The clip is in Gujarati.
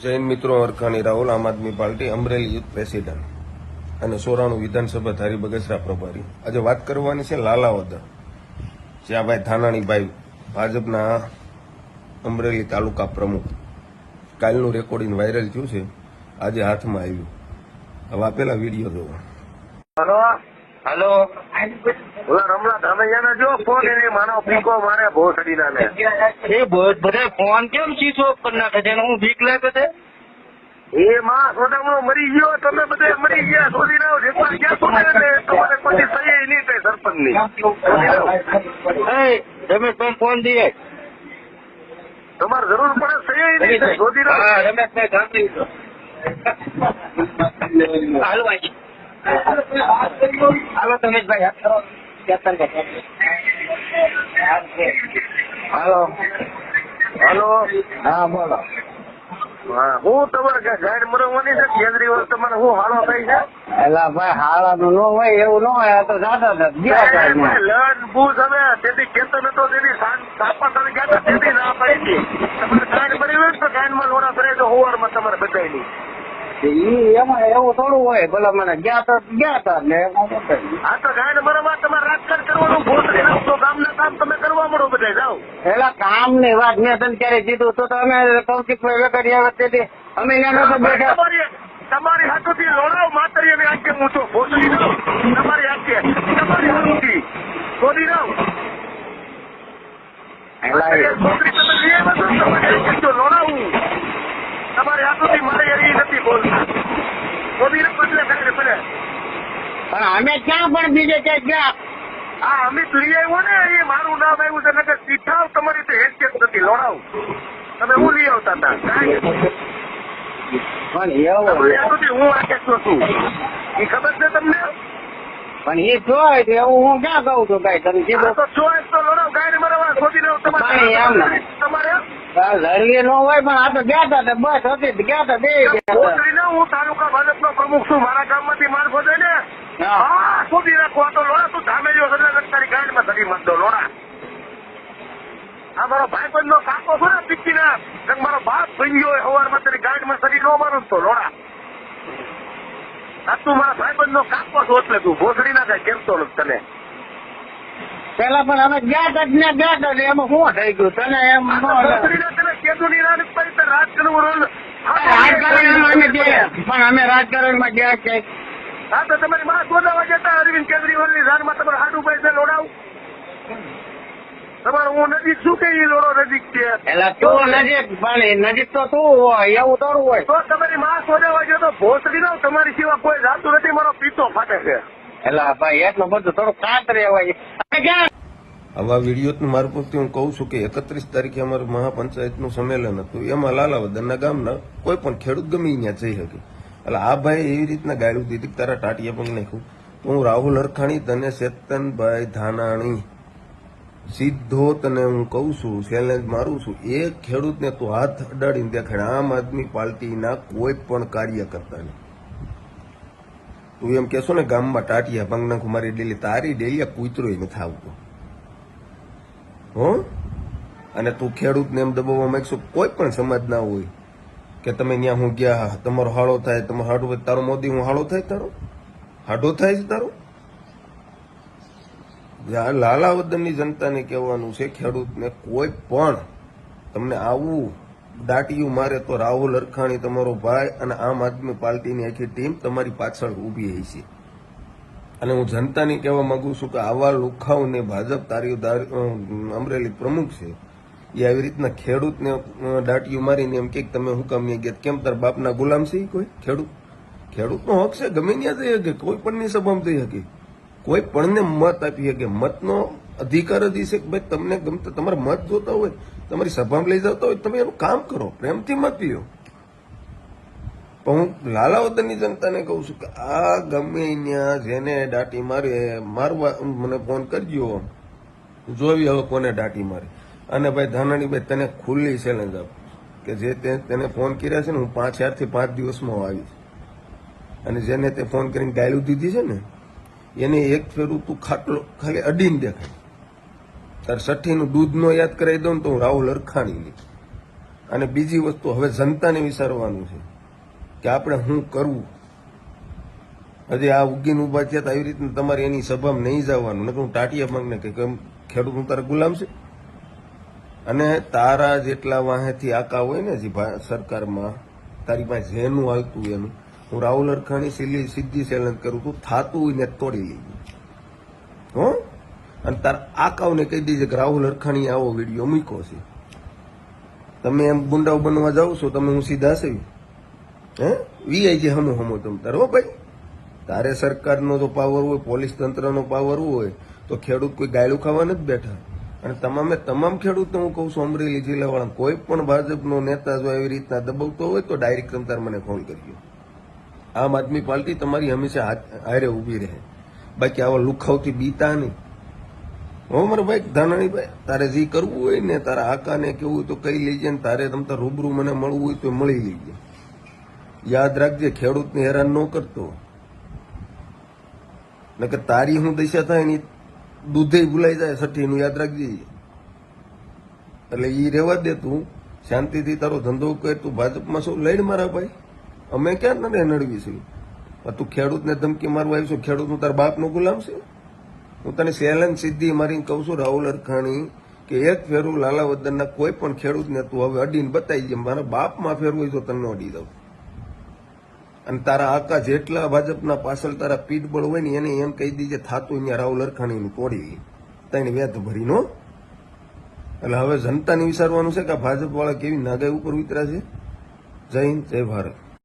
જૈન મિત્રો અરખાણી રાહુલ આમ આદમી પાર્ટી અમરેલી યુથ પ્રેસિડન્ટ અને 94 વિધાનસભા ધારી બગસરા પ્રભારી. આજે વાત કરવાની છે લાલાવદર, જ્યાં ભાઈ ધાનાણીભાઈ ભાજપના અમરેલી તાલુકા પ્રમુખ. કાલનું રેકોર્ડિંગ વાયરલ થયું છે, આજે હાથમાં આવ્યું. હવે આપેલા વિડીયો જોવો. हेलो रमला धामैया जो फोन है मानो पीको मारे भोसड़ी ना ने ये बधे फोन केम स्विच ऑफ कर नाखे छे હું બીક લાગે છે એ માં સોડામણો મરી ગયો તમે બધે મરી ગયા સોધી રહ્યો એકવાર ક્યાં સોડે ને તમારે કોઈ સહી નહીં થાય સરપંચ ની એ રમેશભાઈ ફોન દીએ તમારે જરૂર પડે સહી નહીં થાય સોધી રહ્યો. હા રમેશભાઈ ગાંધી હાલો ભાઈ હાલો રમેશભાઈ હાલો હાલો હા બોલો હા હું તમારે ગાઈડ મરવાની છે કેજરીવાલ તમારે હું હાલો થઈ છે એલા ભાઈ હાલાનું ન હોય એવું ન હોય તો જાતા લન બૂઝ હવે તેથી કેતો નતો તેથી સાપા તમે ગયા તેથી ના પાડી તમારે ગાઈડ મરી હોય તો ગાઈડમાં લોડા ભરે તો હોવારમાં તમારે બધાય એમાં એવું થોડું હોય ભલા મને ગયા હતા ને આ તો ગાઈડ મરવા તમારે રાજકારણ કરવાનું ભોસડી નાખતો ગામના કામ તમે કરવા મળો બધા જાઓ પેલા કામ ની વાત મેં તને ક્યારે કીધું તો અમે કૌશિકભાઈ વેકરિયા વચ્ચે અમે ત્યાં બેઠા તમારી હાથોથી લોડાવ માતરી અને આંખે મૂછો ભોસડી રાવ તમારી આંખે તમારી હાથોથી છોડી રાવ છોકરી તમે લઈ આવ્યા છો તમારી આંખે લોડાવું તમારી હાથોથી મારે એવી નથી બોલતા છોડી રાવ બદલે કરે ભલે પણ અમે ક્યાં પણ બીજે ક્યાંક ગયા હા અમિત લઈ આવ્યો ને એ મારું નામ આવ્યું છે નકર સીઠાવ તમારી તો હેસિયત નથી લોડાવ તમે હું લઈ આવતા હતા પણ તમારી હાથોથી હું આંખે છું એ ખબર છે તમને પણ એ જોય તો એવું હું ક્યાં કહું છું કઈ તમે કીધું તો ચોઈસ તો લોડાવ ગાડી મરવા છોડી રાવ તમારે લડવી ન હોય પણ આ તો ગયા હતા બસ હતી ગયા હતા બે હું તાલુકા ભાજપનો પ્રમુખ છું મારા ગામમાંથી માણસો છે ને હા શોધી રાખો આ તો લોડા તું ધામે જો તારી ગાડીમાં સડી મત દો લોડા આ મારો ભાઈબંધ નો કાકો છો ને પીકી ના મારો બાપ ભાઈ ગયો સવારમાં તારી ગાડીમાં સડી ન મારું તો લોડા આ તું મારા ભાઈબંધ નો કાકો છો એટલે તું ભોસડી ના થાય કેમ તો તને પેલા પણ અમે ગયા હતા ને ગયા હતા એમાં શું થઈ ગયું તને એમ પણ અમે રાજકારણમાં ગયા છે હા તો તમારી માં શોધાવા જતા અરવિંદ કેજરીવાલ ની જાનમાં તમારે હાડું પૈસા લોડાવ તમારે હું નજીક શું કે લોડો નજીક છે એટલે તું નજીક પણ નજીક તો તું હોય એવું થોડું હોય તો તમારી માં શોધાવા ગયો તો ભોસડી દો તમારી સિવાય કોઈ જાતું નથી મારો પીતો ફાટે છે એટલે ભાઈ એટલું બધું થોડું કાત રહેવાય આવા વિડીયોનું મારફતથી હું કહું છું કે 31 તારીખે અમારું મહાપંચાયતનું સંમેલન હતું. એમાં લાલાવદરના ગામના કોઈ પણ ખેડૂત ગમે ત્યાં જઈ શકે. એટલે આ ભાઈ એવી રીતના ગાળું દીધી તારા ટાટિયા પણ નાખ્યું. તો હું રાહુલ અરખાણી તને ચેતનભાઈ ધાનાણી સીધો તને હું કહું છું, ચેલેન્જ મારું છું, એક ખેડૂતને તું હાથ અડાડીને દેખાડ આમ આદમી પાર્ટીના કોઈ પણ કાર્યકર્તા નહીં. તું એમ કેશો ને ગામમાં ટાટિયા ભંગ નાખું મારી ડેલી, તારી ડેલિયા કૂતરોય નથી આવતો હો. અને તું ખેડૂતને એમ દબાવવા માંગશો, કોઈ પણ સમાજ ના હોય કે તમે ત્યાં હું ગયા તમારો હાળો થાય, તમારો હાડો તારો મોદી હું હાળો થાય, તારો હાડો થાય છે તારો. લાલાવદરની જનતાને કહેવાનું છે, ખેડૂતને કોઈ પણ તમને આવું દાટીયું મારે તો રાહુલ અરખાણી તમારો ભાઈ અને આમ આદમી પાર્ટીની આખી ટીમ તમારી પાછળ ઉભી રહી છે. અને હું જનતાને કહેવા માંગુ છું કે આવા લુખાઓને ભાજપ તારી અમરેલી પ્રમુખ છે એ આવી રીતના ખેડૂતને દાટીયું મારીને એમ કે તમે હું કામ નહીં ગયા, કેમ તાર બાપના ગુલામ છે કોઈ ખેડૂતનો હક છે, ગમે ત્યાં જઈ શકે, કોઈ પણની સભામાં જઈ શકે, કોઈ પણને મત આપી શકે. મતનો અધિકાર જ છે કે ભાઈ તમને ગમતા તમારે મત જોતા હોય, તમારી સભામાં લઈ જતા હોય, તમે એનું કામ કરો, પ્રેમથી મત પીઓ. પણ હું લાલાવદરની જનતાને કહું છું કે આ ગમે ત્યાં જેને દાટી મારવા મને ફોન કરજો, જોવી હવે કોને દાટી મારી. અને ભાઈ ધાનાણીભાઈ તને ખુલ્લી ચેલેન્જ આપું કે જે તેને ફોન કર્યા છે ને હું 4 થી 5 દિવસમાં આવીશ. અને જેને તે ફોન કરીને ગાયલું દીધી છે ને એને એક ફેરું તું ખાલી અડીને દેખાય. તાર 60નું દૂધ નો યાદ કરાવી દઉં તો હું રાહુલ અરખાણી અને બીજી વસ્તુ હવે જનતાને વિચારવાનું છે કે આપણે શું કરવું. હજી આ ઉગીને ઉભા થયા તો આવી રીતના તમારે એની સભામાં નહીં જવાનું, નકર હું ટાટિયા માંગને કે કેમ ખેડૂત હું તારા ગુલામ છે. અને તારા જેટલા વાહેથી આકા હોય ને જે સરકારમાં તારી પાસે જેનું હાલતું એનું, હું રાહુલ અરખાણી સીધી ચેલેન્જ કરું, તું થાતું હોય ને તોડી લેજે હો. અને તારા આકાઓને કહી દેજે કે રાહુલ અરખાણી આવો વિડીયો મૂક્યો છે, તમે એમ ગુંડાઓ બનવા જાઓ છો, તમે હું સીધા છે હે વીઆઈ જે હમો હમો તમ તારે હો ભાઈ. તારે સરકારનો જો પાવર હોય, પોલીસ તંત્રનો પાવર હોય તો ખેડૂત કોઈ ગાયલું ખાવા નથી બેઠા. અને તમામ ખેડૂતને હું કહું છું, અમરેલી જિલ્લાવાળા કોઈ પણ ભાજપનો નેતા જો એવી રીતના દબાવતો હોય તો ડાયરેક્ટ તમતાર મને ફોન કરજો. આમ આદમી પાર્ટી તમારી હંમેશા હારે ઉભી રહે, બાકી આવા લુખાવથી બીતા નહીં હો મારા ભાઈ ધાનાણીભાઈ. તારે જે કરવું હોય ને, તારા આકાને કેવું હોય તો કઈ લેજે, ને તારે તમતાર રૂબરૂ મને મળવું હોય તો મળી લેજે. યાદ રાખજે, ખેડૂતને હેરાન ન કરતો, નકર તારી હું દશા થાય એની દૂધે ભૂલાઈ જાય સઠ્ઠીનું, યાદ રાખજે. એટલે ઈ રહેવા દે, તું શાંતિથી તારો ધંધો કર. તું ભાજપમાં શું લઈને મારા ભાઈ, અમે ક્યાં નડે નડવીશું. તું ખેડૂતને ધમકી મારવા આવીશું, ખેડૂત હું તારા બાપનો ગુલામ છે. હું તને ચેલેન્જ સીધી મારીને કહું છું રાહુલ અરખાણી કે એક ફેરું લાલાવદરના કોઈ પણ ખેડૂતને તું હવે અડીને બતાવી દે, મારા બાપમાં ફેરવું હોય તો તને અડી દઉં. અને તારા આકા જેટલા ભાજપના પાછળ તારા પીઠબળ હોય ને એને એમ કહી દીજે થાતું અહીંયા રાહુલ અરખાણીનું તોડી તને વેત ભરીનો. એટલે હવે જનતાને વિચારવાનું છે કે ભાજપ વાળા કેવી નાગાઈ ઉપર ઉતર્યા છે. જય હિન્દ, જય ભારત.